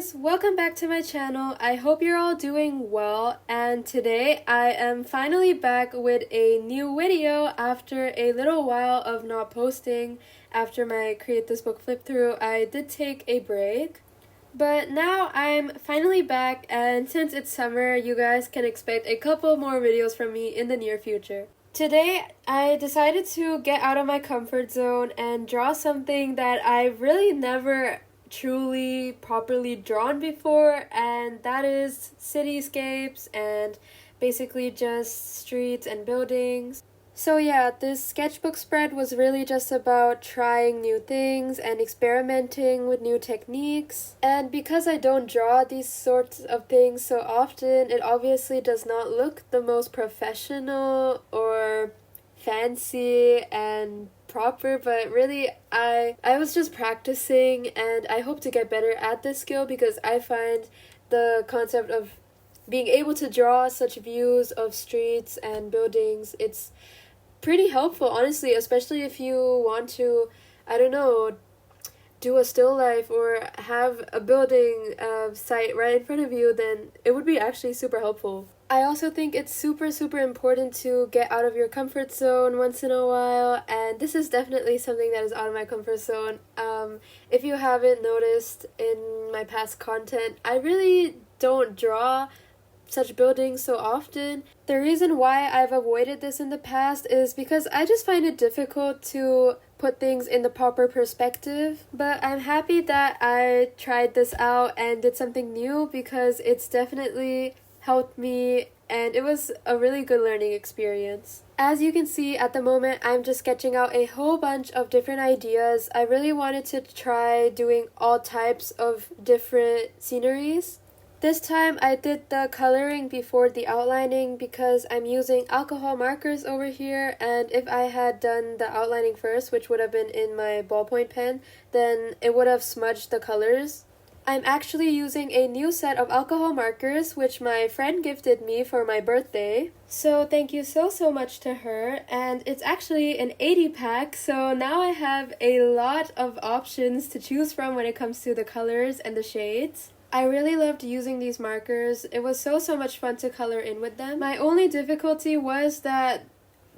guys, welcome back to my channel. I hope you're all doing well, and today I am finally back with a new video after a little while of not posting. After my Create This Book flip through, I did take a break. But now I'm finally back, and since it's summer, you guys can expect a couple more videos from me in the near future. Today, I decided to get out of my comfort zone and draw something that I've really never truly properly drawn before, and that is cityscapes and basically just streets and buildings. So yeah, this sketchbook spread was really just about trying new things and experimenting with new techniques. And because I don't draw these sorts of things so often, it obviously does not look the most professional or fancy and proper, but really I was just practicing, and I hope to get better at this skill because I find the concept of being able to draw such views of streets and buildings, it's pretty helpful, honestly, especially if you want to, I don't know, do a still life or have a building site right in front of you, then it would be actually super helpful. I also think it's super important to get out of your comfort zone once in a while, and this is definitely something that is out of my comfort zone. If you haven't noticed in my past content, I really don't draw such buildings so often. The reason why I've avoided this in the past is because I just find it difficult to put things in the proper perspective. But I'm happy that I tried this out and did something new because it's definitely helped me, and it was a really good learning experience. As you can see, at the moment I'm just sketching out a whole bunch of different ideas. I really wanted to try doing all types of different sceneries. This time I did the coloring before the outlining because I'm using alcohol markers over here, and if I had done the outlining first, which would have been in my ballpoint pen, then it would have smudged the colors. I'm actually using a new set of alcohol markers which my friend gifted me for my birthday. So thank you so much to her, and it's actually an 80 pack, so now I have a lot of options to choose from when it comes to the colors and the shades. I really loved using these markers. It was so much fun to color in with them. My only difficulty was that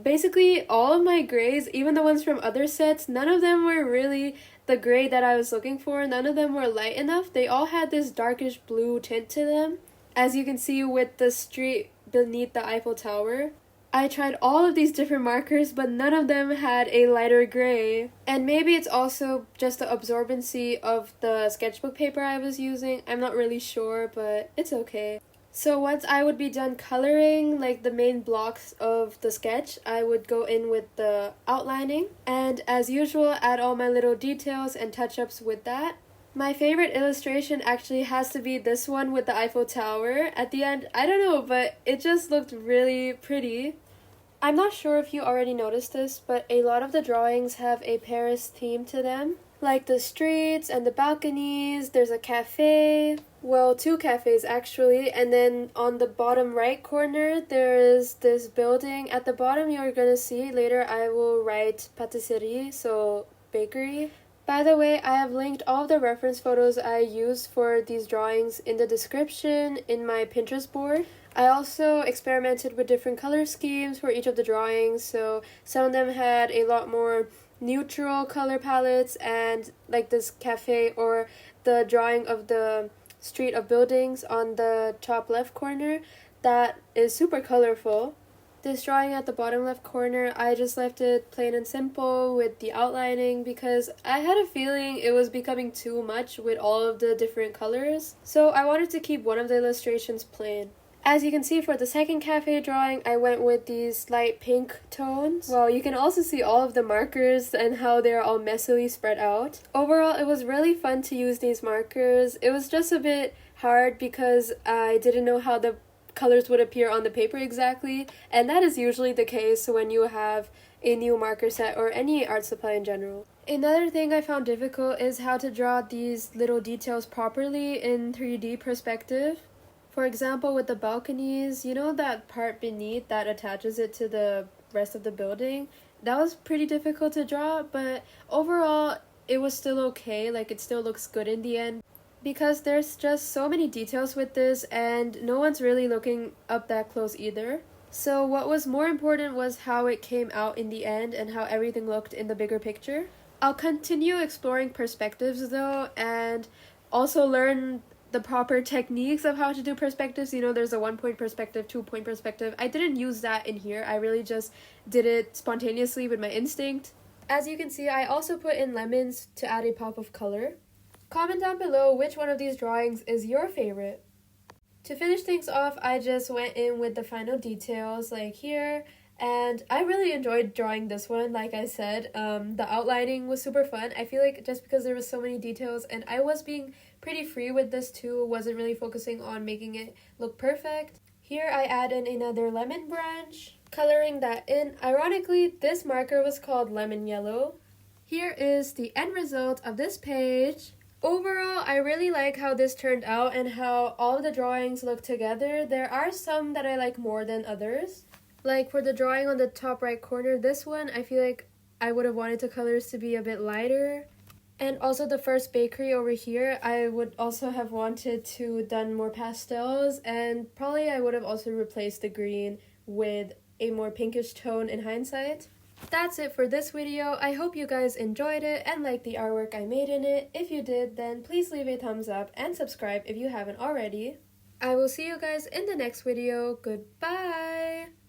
basically all of my grays, even the ones from other sets, none of them were really the gray that I was looking for. None of them were light enough. They all had this darkish blue tint to them, as you can see with the street beneath the Eiffel Tower. I tried all of these different markers, but none of them had a lighter gray. And maybe it's also just the absorbency of the sketchbook paper I was using. I'm not really sure, but it's okay. So once I would be done coloring, like the main blocks of the sketch, I would go in with the outlining. And as usual, add all my little details and touch-ups with that. My favorite illustration actually has to be this one with the Eiffel Tower. At the end, I don't know, but it just looked really pretty. I'm not sure if you already noticed this, but a lot of the drawings have a Paris theme to them. Like the streets and the balconies, there's a cafe. Well, two cafes actually, and then on the bottom right corner, there is this building. At the bottom, you're gonna see later I will write pâtisserie, so bakery. By the way, I have linked all of the reference photos I used for these drawings in the description in my Pinterest board. I also experimented with different color schemes for each of the drawings, so some of them had a lot more neutral color palettes, and like this cafe or the drawing of the street of buildings on the top left corner, that is super colorful. This drawing at the bottom left corner, I just left it plain and simple with the outlining because I had a feeling it was becoming too much with all of the different colors. So I wanted to keep one of the illustrations plain. As you can see for the second cafe drawing, I went with these light pink tones. Well, you can also see all of the markers and how they're all messily spread out. Overall, it was really fun to use these markers. It was just a bit hard because I didn't know how the colors would appear on the paper exactly, and that is usually the case when you have a new marker set or any art supply in general. Another thing I found difficult is how to draw these little details properly in 3D perspective. For example, with the balconies, you know that part beneath that attaches it to the rest of the building? That was pretty difficult to draw, but overall, it was still okay. Like, it still looks good in the end. because there's just so many details with this and no one's really looking up that close either. So what was more important was how it came out in the end and how everything looked in the bigger picture. I'll continue exploring perspectives though, and also learn the proper techniques of how to do perspectives. You know, there's a 1-point perspective, 2-point perspective. I didn't use that in here. I really just did it spontaneously with my instinct. As you can see, I also put in lemons to add a pop of color. Comment down below which one of these drawings is your favorite. To finish things off, I just went in with the final details like here, and I really enjoyed drawing this one. Like I said, the outlining was super fun. I feel like just because there was so many details and I was being pretty free with this too, wasn't really focusing on making it look perfect. Here I add in another lemon branch, coloring that in. Ironically, this marker was called lemon yellow. Here is the end result of this page. Overall, I really like how this turned out and how all of the drawings look together. There are some that I like more than others. Like for the drawing on the top right corner, this one, I feel like I would have wanted the colors to be a bit lighter. And also the first bakery over here, I would also have wanted to done more pastels, and probably I would have also replaced the green with a more pinkish tone in hindsight. That's it for this video. I hope you guys enjoyed it and liked the artwork I made in it. If you did, then please leave a thumbs up and subscribe if you haven't already. I will see you guys in the next video. Goodbye!